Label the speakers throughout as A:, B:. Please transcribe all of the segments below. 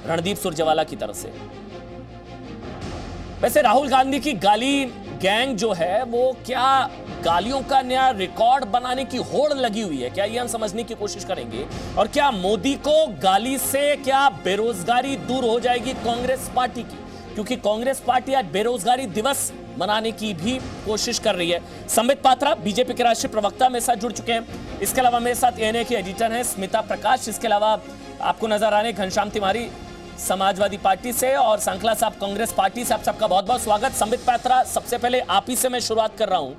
A: रणदीप सुरजेवाला की तरफ से। वैसे राहुल गांधी की गाली गैंग जो है वो क्या गालियों का नया रिकॉर्ड बनाने की होड़ लगी हुई है क्या, ये हम समझने की कोशिश करेंगे। और क्या मोदी को गाली से क्या बेरोजगारी दूर हो जाएगी कांग्रेस पार्टी की, क्योंकि कांग्रेस पार्टी आज बेरोजगारी दिवस मनाने की भी कोशिश कर रही है। संबित पात्रा बीजेपी के राष्ट्रीय प्रवक्ता मेरे साथ जुड़ चुके हैं। इसके अलावा मेरे साथ एएनए के एडिटर हैं स्मिता प्रकाश। इसके अलावा आपको नजर आ रहे घनश्याम तिवारी समाजवादी पार्टी से और सांखला साहब कांग्रेस पार्टी से। आप सबका बहुत बहुत स्वागत। संबित पात्रा, सबसे पहले आप ही से मैं शुरुआत कर रहा हूं।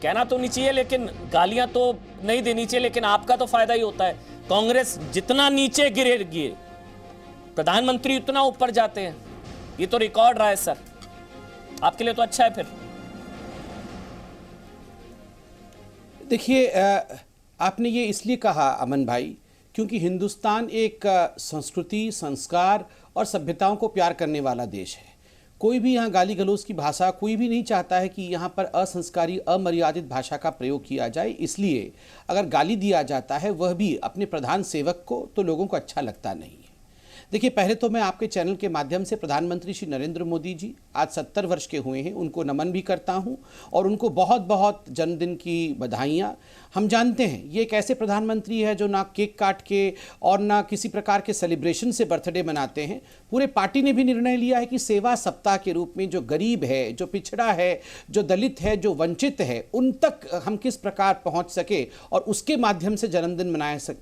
A: कहना तो नहीं चाहिए लेकिन गालियां तो नहीं देनी चाहिए, लेकिन आपका तो फायदा ही होता है। कांग्रेस जितना नीचे गिरेगी प्रधानमंत्री उतना ऊपर जाते हैं, ये तो रिकॉर्ड रहा है सर, आपके लिए तो अच्छा है। फिर
B: देखिए, आपने ये इसलिए कहा अमन भाई क्योंकि हिंदुस्तान एक संस्कृति, संस्कार और सभ्यताओं को प्यार करने वाला देश है। कोई भी यहाँ गाली गलौज की भाषा, कोई भी नहीं चाहता है कि यहाँ पर असंस्कारी, अमर्यादित भाषा का प्रयोग किया जाए। इसलिए अगर गाली दिया जाता है वह भी अपने प्रधान सेवक को, तो लोगों को अच्छा लगता नहीं है। देखिए, पहले तो मैं आपके चैनल के माध्यम से प्रधानमंत्री श्री नरेंद्र मोदी जी आज 70 वर्ष के हुए हैं, उनको नमन भी करता हूं और उनको बहुत बहुत जन्मदिन की बधाइयां। हम जानते हैं ये एक ऐसे प्रधानमंत्री है जो ना केक काट के और ना किसी प्रकार के सेलिब्रेशन से बर्थडे मनाते हैं। पूरे पार्टी ने भी निर्णय लिया है कि सेवा सप्ताह के रूप में जो गरीब है, जो पिछड़ा है, जो दलित है, जो वंचित है, उन तक हम किस प्रकार पहुँच सके और उसके माध्यम से जन्मदिन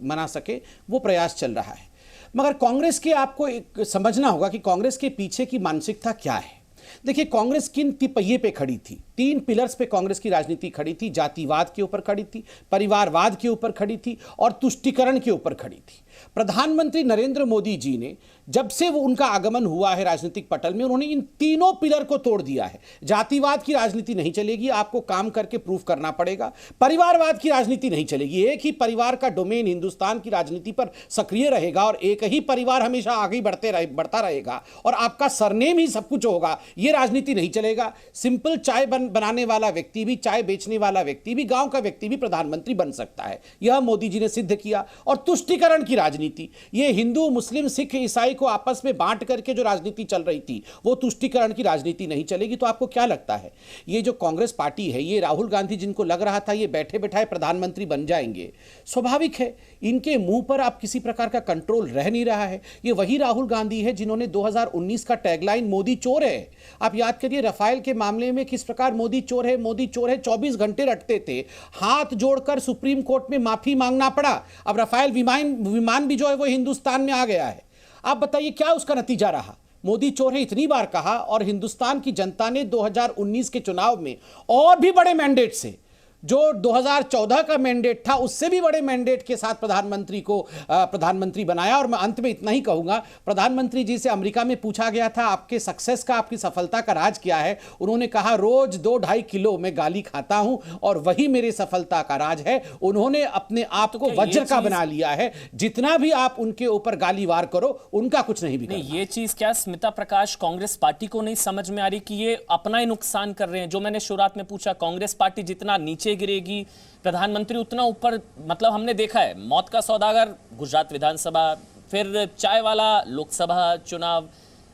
B: मना सके, वो प्रयास चल रहा है। मगर कांग्रेस के आपको एक समझना होगा कि कांग्रेस के पीछे की मानसिकता क्या है। देखिए, कांग्रेस किन पहिए पे खड़ी थी, 3 पिलर्स पे कांग्रेस की राजनीति खड़ी थी। जातिवाद के ऊपर खड़ी थी, परिवारवाद के ऊपर खड़ी थी और तुष्टीकरण के ऊपर खड़ी थी। प्रधानमंत्री नरेंद्र मोदी जी ने जब से वो उनका आगमन हुआ है राजनीतिक पटल में, उन्होंने इन तीनों पिलर को तोड़ दिया है। जातिवाद की राजनीति नहीं चलेगी, आपको काम करके प्रूफ करना पड़ेगा। परिवारवाद की राजनीति नहीं चलेगी, एक ही परिवार का डोमेन हिंदुस्तान की राजनीति पर सक्रिय रहेगा और एक ही परिवार हमेशा आगे बढ़ता रहेगा और आपका सरनेम ही सब कुछ होगा, ये राजनीति नहीं चलेगा। सिंपल चाय बनाने वाला व्यक्ति भी, चाय बेचने वाला व्यक्ति भी, गांव का व्यक्ति भी प्रधानमंत्री बन सकता है, यह मोदी जी ने सिद्ध किया। और तुष्टीकरण की राजनीति, ये हिंदू, मुस्लिम, सिख, ईसाई को आपस में बांट करके जो राजनीति चल रही थी, वो तुष्टीकरण की राजनीति नहीं चलेगी। तो आपको क्या लगता है, ये जो कांग्रेस पार्टी है, ये राहुल गांधी जिनको लग रहा था ये बैठे बैठाए प्रधानमंत्री बन जाएंगे, स्वाभाविक है इनके मुंह पर आप किसी प्रकार का कंट्रोल रह नहीं रहा है। ये वही राहुल गांधी है जिन्होंने 2019 का टैगलाइन मोदी चोर है। आप याद करिए राफेल के मामले में किस प्रकार मोदी चोर है, मोदी चोर है 24 घंटे रटते थे, हाथ जोड़कर सुप्रीम कोर्ट में माफी मांगना पड़ा। अब राफेल विमान भी जो है वो हिंदुस्तान में आ गया है। आप बताइए क्या उसका नतीजा रहा। मोदी चोर है इतनी बार कहा और हिंदुस्तान की जनता ने 2019 के चुनाव में और भी बड़े मैंडेट से, जो 2014 का मैंडेट था उससे भी बड़े मैंडेट के साथ प्रधानमंत्री को प्रधानमंत्री बनाया। और मैं अंत में इतना ही कहूंगा, प्रधानमंत्री जी से अमेरिका में पूछा गया था आपके सक्सेस का, आपकी सफलता का राज क्या है। उन्होंने कहा रोज 2-2.5 किलो मैं गाली खाता हूं और वही मेरी सफलता का राज है। उन्होंने अपने आप को वज्र का बना लिया है। जितना भी आप उनके ऊपर गाली वार करो, उनका कुछ नहीं बिगड़ता।
A: ये चीज क्या स्मिता प्रकाश कांग्रेस पार्टी को नहीं समझ में आ रही कि ये अपना ही नुकसान कर रहे हैं? जो मैंने शुरुआत में पूछा, कांग्रेस पार्टी जितना नीचे गिरेगी प्रधानमंत्री उतना ऊपर। मतलब हमने देखा है मौत का सौदागर गुजरात विधानसभा, फिर चाय वाला लोकसभा चुनाव।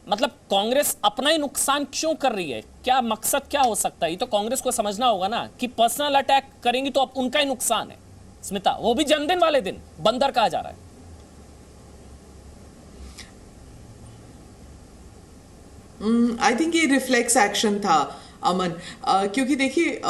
A: मतलब कांग्रेस अपना ही नुकसान क्यों कर रही है? क्या मकसद क्या हो सकता है? ये तो कांग्रेस को समझना होगा ना कि पर्सनल अटैक करेंगी तो अब उनका ही नुकसान है। स्मिता, वो भी जन्मदिन वाले दिन बंदर कहा जा रहा है।
C: आई थिंक ये रिफ्लेक्स एक्शन था अमन, क्योंकि देखिए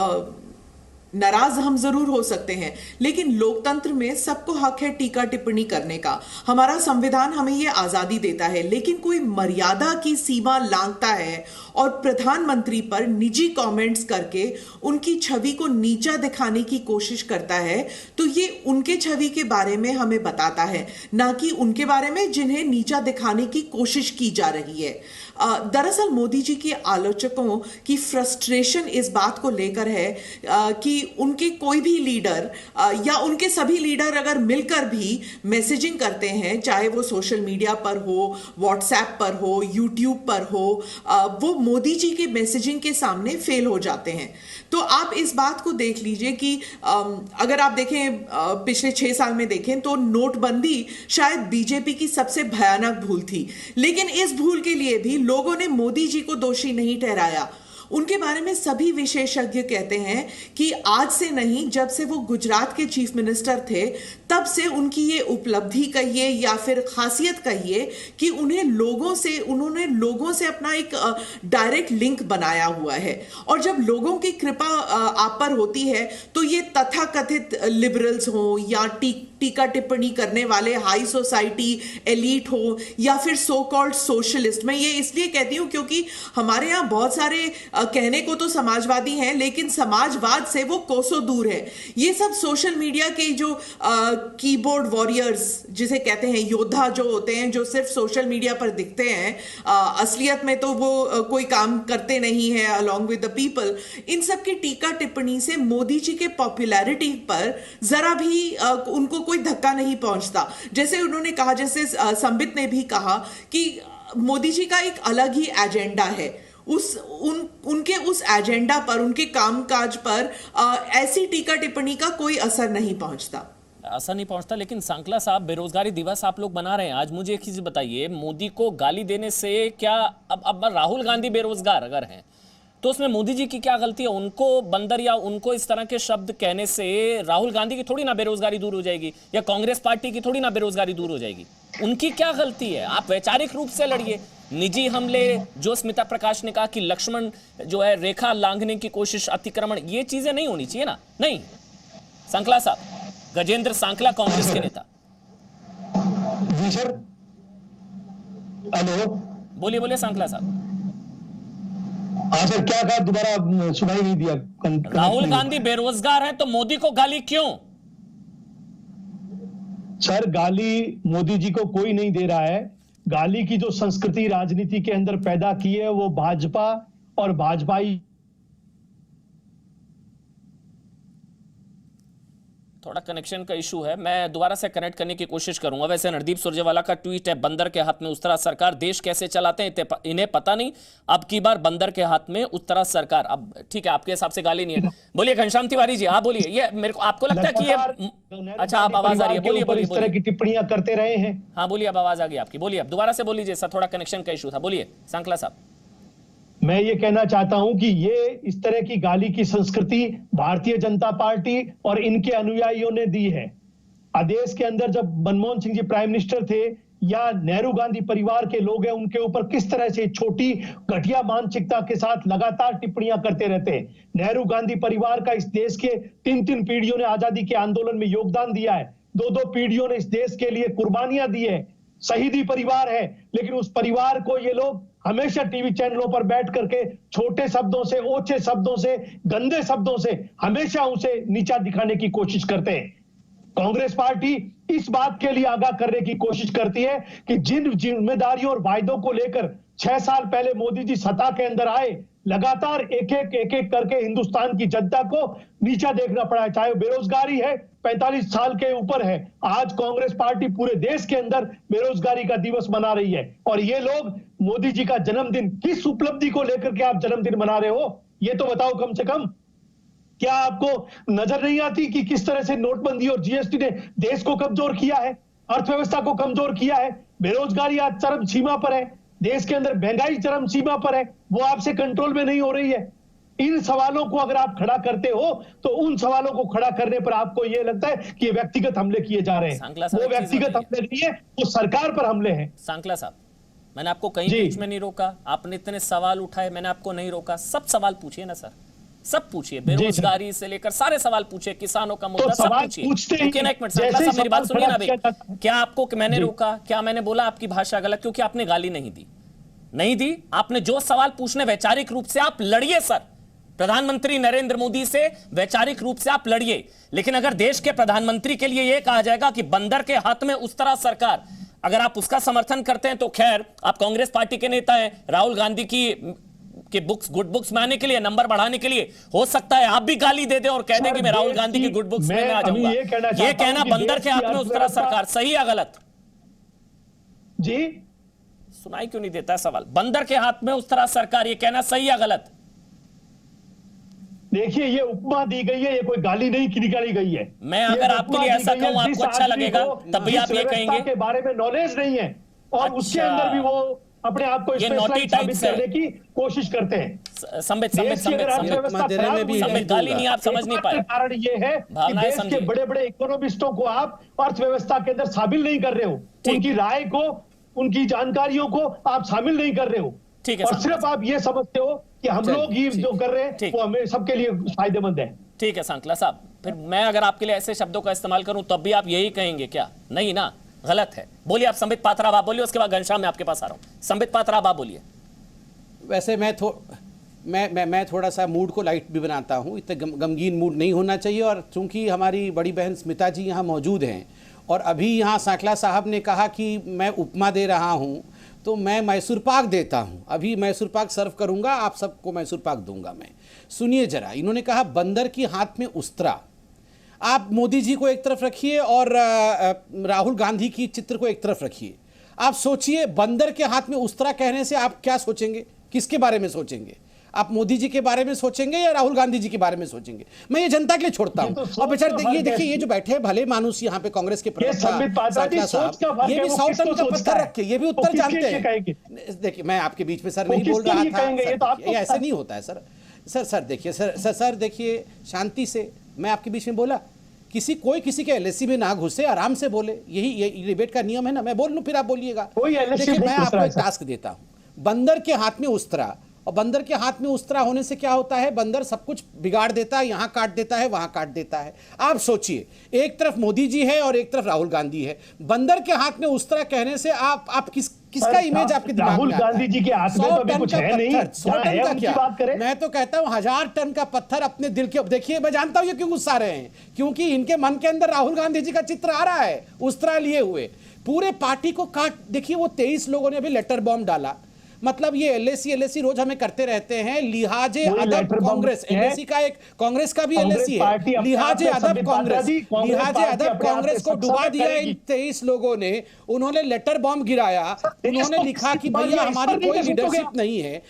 C: नाराज हम जरूर हो सकते हैं, लेकिन लोकतंत्र में सबको हक है टीका टिप्पणी करने का। हमारा संविधान हमें ये आजादी देता है, लेकिन कोई मर्यादा की सीमा लांघता है और प्रधानमंत्री पर निजी कमेंट्स करके उनकी छवि को नीचा दिखाने की कोशिश करता है, तो ये उनके छवि के बारे में हमें बताता है, ना कि उनके बारे में जिन्हें नीचा दिखाने की कोशिश की जा रही है। दरअसल मोदी जी के आलोचकों की फ्रस्ट्रेशन इस बात को लेकर है कि उनके कोई भी लीडर या उनके सभी लीडर अगर मिलकर भी मैसेजिंग करते हैं, चाहे वो सोशल मीडिया पर हो, व्हाट्सएप पर हो, यूट्यूब पर हो, वो मोदी जी के मैसेजिंग के सामने फेल हो जाते हैं। तो आप इस बात को देख लीजिए कि अगर आप देखें पिछले 6 साल में देखें तो नोटबंदी शायद बीजेपी की सबसे भयानक भूल थी, लेकिन इस भूल के लिए भी लोगों ने मोदी जी को दोषी नहीं ठहराया। उनके बारे में सभी विशेषज्ञ कहते हैं कि आज से नहीं, जब से वो गुजरात के चीफ मिनिस्टर थे तब से उनकी ये उपलब्धि कहिए या फिर खासियत कहिए कि उन्होंने लोगों से अपना एक डायरेक्ट लिंक बनाया हुआ है। और जब लोगों की कृपा आप पर होती है तो ये तथाकथित लिबरल्स हो या टीका टिप्पणी करने वाले हाई सोसाइटी एलीट हो या फिर सो कॉल्ड सोशलिस्ट, मैं ये इसलिए कहती हूं क्योंकि हमारे यहाँ बहुत सारे कहने को तो समाजवादी हैं, लेकिन समाजवाद से वो कोसों दूर है। ये सब सोशल मीडिया के जो कीबोर्ड वॉरियर्स जिसे कहते हैं, योद्धा जो होते हैं, जो सिर्फ सोशल मीडिया पर दिखते हैं, असलियत में तो वो कोई काम करते नहीं है अलॉन्ग विद द पीपल। इन सब की टीका टिप्पणी से मोदी जी के पॉपुलैरिटी पर जरा भी उनको कोई धक्का नहीं पहुंचता। जैसे उन्होंने कहा, जैसे संबित ने भी कहा कि मोदी जी का एक अलग ही एजेंडा है, उनके उस एजेंडा पर, उनके कामकाज पर ऐसी टीका टिप्पणी का कोई असर नहीं पहुंचता।
A: लेकिन सांकला साहब, बेरोजगारी दिवस आप लोग मना रहे हैं। आज मुझे एक चीज बताइए, मोदी को गाली देने से क्या, अब राहुल गांधी बेरोजगार अगर हैं तो उसमें मोदी जी की क्या गलती है? उनको बंदर या उनको इस तरह के शब्द कहने से राहुल गांधी की थोड़ी ना बेरोजगारी दूर हो जाएगी, या कांग्रेस पार्टी की थोड़ी ना बेरोजगारी दूर हो जाएगी। उनकी क्या गलती है? आप वैचारिक रूप से लड़िए। निजी हमले, जो स्मिता प्रकाश ने कहा कि लक्ष्मण जो है रेखा लांघने की कोशिश, अतिक्रमण, ये चीजें नहीं होनी चाहिए ना। नहीं, सांकला साहब, गजेंद्र सांकला, कांग्रेस के नेता।
D: जी सर, हेलो,
A: बोलिए सांकला साहब।
D: हाँ सर, क्या कहा? दोबारा सुनाई नहीं दिया।
A: राहुल गांधी बेरोजगार है तो मोदी को गाली क्यों?
D: सर, गाली मोदी जी को कोई नहीं दे रहा है। गाली की जो संस्कृति राजनीति के अंदर पैदा की है वो भाजपा और भाजपाई।
A: थोड़ा कनेक्शन का इशू है, मैं दोबारा से कनेक्ट करने की कोशिश करूंगा। वैसे नरदीप सुरजेवाला का ट्वीट है, बंदर के हाथ में उस तरह सरकार, देश कैसे चलाते हैं इन्हें पता नहीं, अब की बार बंदर के हाथ में उस तरह सरकार। अब ठीक है, आपके हिसाब से गाली नहीं है। बोलिए घनश्याम तिवारी जी, हाँ बोलिए। ये मेरे को, आपको लगता है कि ये, अच्छा आप आवाज आ रही है, बोलिए
D: इस तरह की टिप्पणियां करते रहे हैं।
A: हाँ बोलिए, अब आवाज आ गई आपकी, बोलिए अब दोबारा से बोलिए जैसा, थोड़ा कनेक्शन का इशू था। बोलिए सांकला साहब।
D: मैं ये कहना चाहता हूं कि ये इस तरह की गाली की संस्कृति भारतीय जनता पार्टी और इनके अनुयायियों ने दी है। देश के अंदर जब मनमोहन सिंह जी प्राइम मिनिस्टर थे या नेहरू गांधी परिवार के लोग हैं, उनके ऊपर किस तरह से छोटी घटिया मानसिकता के साथ लगातार टिप्पणियां करते रहते हैं। नेहरू गांधी परिवार का इस देश के 3 पीढ़ियों ने आजादी के आंदोलन में योगदान दिया है, 2 पीढ़ियों ने इस देश के लिए कुर्बानियां दी है, शहीदी परिवार है। लेकिन उस परिवार को ये लोग हमेशा टीवी चैनलों पर बैठ करके छोटे शब्दों से, ओछे शब्दों से, गंदे शब्दों से हमेशा उसे नीचा दिखाने की कोशिश करते हैं। कांग्रेस पार्टी इस बात के लिए आगाह करने की कोशिश करती है कि जिन जिम्मेदारियों और वायदों को लेकर 6 साल पहले मोदी जी सत्ता के अंदर आए, लगातार एक एक करके हिंदुस्तान की जनता को नीचा देखना पड़ा है। चाहे बेरोजगारी है, 45 साल के ऊपर है। आज कांग्रेस पार्टी पूरे देश के अंदर बेरोजगारी का दिवस मना रही है। और ये लोग मोदी जी का जन्मदिन, किस उपलब्धि को लेकर के आप जन्मदिन मना रहे हो, ये तो बताओ कम से कम। क्या आपको नजर नहीं आती कि किस तरह से नोटबंदी और जीएसटी ने देश को कमजोर किया है, अर्थव्यवस्था को कमजोर किया है? बेरोजगारी आज चरम सीमा पर है, देश के अंदर महंगाई चरम सीमा पर है, वो आपसे कंट्रोल में नहीं हो रही है। इन सवालों को अगर आप खड़ा करते हो तो उन सवालों को खड़ा करने पर आपको यह लगता है कि ये व्यक्तिगत हमले किए जा रहे हैं। वो व्यक्तिगत हमले नहीं है, वो सरकार पर हमले हैं।
A: सांकला साहब, मैंने आपको कहीं बीच में नहीं रोका, आपने इतने सवाल उठाए, मैंने आपको नहीं रोका। सब सवाल पूछिए ना सर, सब पूछिए, बेरोजगारी से लेकर सारे सवाल पूछिए, किसानों का मुद्दा सब पूछिए। एक मिनट सांकला साहब, मेरी बात सुनिए ना भाई। क्या आपको मैंने रोका? क्या मैंने बोला आपकी भाषा गलत? क्योंकि आपने गाली नहीं दी। आपने जो सवाल पूछने वैचारिक रूप से आप लड़िए सर, प्रधानमंत्री नरेंद्र मोदी से वैचारिक रूप से आप लड़िए। लेकिन अगर देश के प्रधानमंत्री के लिए यह कहा जाएगा कि बंदर के हाथ में उस तरह सरकार, अगर आप उसका समर्थन करते हैं तो खैर, आप कांग्रेस पार्टी के नेता हैं, राहुल गांधी की आपके बुक्स गुड बुक्स में आने के लिए, नंबर बढ़ाने के लिए। हो सकता है आप भी गाली दे दे और कह दें कि मैं राहुल गांधी की गुड बुक्स में आ जाऊंगा। ये कहना बंदर के हाथ में उस्तरा सरकार, सही या गलत?
D: जी,
A: सुनाई क्यों नहीं देता है सवाल? बंदर के हाथ में उस्तरा सरकार, ये कहना सही या गलत?
D: देखिए, ये उपमा दी गई है, ये कोई गाली नहीं निकाली गई है।
A: मैं अगर आपके लिए ऐसा कहूं आपको अच्छा लगेगा, तब भी आप ये कहेंगे
D: के बारे में नॉलेज नहीं है और उसके अंदर भी वो अपने आप को स्पेशलाइज्ड साबित करने की कोशिश करते हैं।
A: संबित
D: गाली
A: नहीं, आप समझ नहीं पाए।
D: कारण ये है कि देश के बड़े बड़े इकोनॉमिस्टों को आप अर्थव्यवस्था के अंदर शामिल नहीं कर रहे हो, उनकी राय को, उनकी जानकारियों को आप शामिल नहीं कर रहे हो।
A: ठीक है,
D: और सिर्फ आप ये समझते हो कि हम लोग ही जो कर रहे हैं वो हमें सबके लिए फायदेमंद है।
A: ठीक है सांकला साहब, फिर मैं अगर आपके लिए ऐसे शब्दों का इस्तेमाल करूं तब भी आप यही कहेंगे क्या? नहीं ना, गलत है। बोलिए आप, संबित पात्रा आप बोलिए, उसके बाद घनश्याम मैं आपके पास आ रहा हूं। संबित पात्रा आप बोलिए।
B: वैसे मैं थोड़ा सा मूड को लाइट भी बनाता हूँ, इतना गमगीन मूड नहीं होना चाहिए। और चूंकि हमारी बड़ी बहन स्मिता जी यहाँ मौजूद हैं और अभी यहाँ सांकला साहब ने कहा कि मैं उपमा दे रहा हूँ, तो मैं मैसूर पाक देता हूँ। अभी मैसूर पाक सर्व करूँगा, आप सबको मैसूर पाक दूंगा मैं। सुनिए जरा, इन्होंने कहा बंदर के हाथ में उस्तरा। आप मोदी जी को एक तरफ रखिए और राहुल गांधी की चित्र को एक तरफ रखिए। आप सोचिए, बंदर के हाथ में उस्तरा कहने से आप क्या सोचेंगे? किसके बारे में सोचेंगे? आप मोदी जी के बारे में सोचेंगे या राहुल गांधी जी के बारे में सोचेंगे? मैं ये जनता के लिए छोड़ता हूं। और बेचारे देखिए ये जो बैठे हैं भले मानुस यहाँ पे कांग्रेस के प्रवक्ता सांकला साहब, ये भी 100 टन का पत्थर रख के ये भी उत्तर जानते हैं। देखिए, मैं आपके बीच में सर नहीं बोल रहा था, ये ऐसे नहीं होता है सर। देखिए सर देखिए, शांति से मैं आपके बीच में बोला, कोई किसी के एलएसी में ना घुसे, आराम से बोले, यही डिबेट का नियम है ना। मैं बोल लूं फिर आप बोलिएगा। देखिए, मैं आपको एक टास्क देता हूं, बंदर के हाथ में उस्तरा। और बंदर के हाथ में उस्तरा होने से क्या होता है? बंदर सब कुछ बिगाड़ देता है, यहां काट देता है, वहां काट देता है। आप सोचिए, एक तरफ मोदी जी है और एक तरफ राहुल गांधी है। बंदर के हाथ में उस्तरा कहने से आप किसका इमेज आपके दिमाग
D: राहुल
B: में आता है?
D: गांधी जी के हाथ में तो अभी कुछ है नहीं,
B: 100 टन का क्या?
D: बात करें?
B: मैं तो कहता हूं 1000 टन का पत्थर अपने दिल के। देखिए, मैं जानता हूं ये क्यों गुस्सा रहे हैं, क्योंकि इनके मन के अंदर राहुल गांधी जी का चित्र आ रहा है उस्तरा लिए हुए। पूरे पार्टी को काट। देखिए, वो 23 लोगों ने अभी लेटर बॉम्ब डाला। मतलब ये एलएसी रोज हमें करते रहते हैं। लिहाजे अदब कांग्रेस, एलएसी का एक कांग्रेस का भी एलएसी है। लिहाजे अदब कांग्रेस को डुबा दिया इन 23 लोगों ने। उन्होंने लेटर बॉम्ब गिराया, उन्होंने लिखा कि भैया हमारी कोई लीडरशिप नहीं है।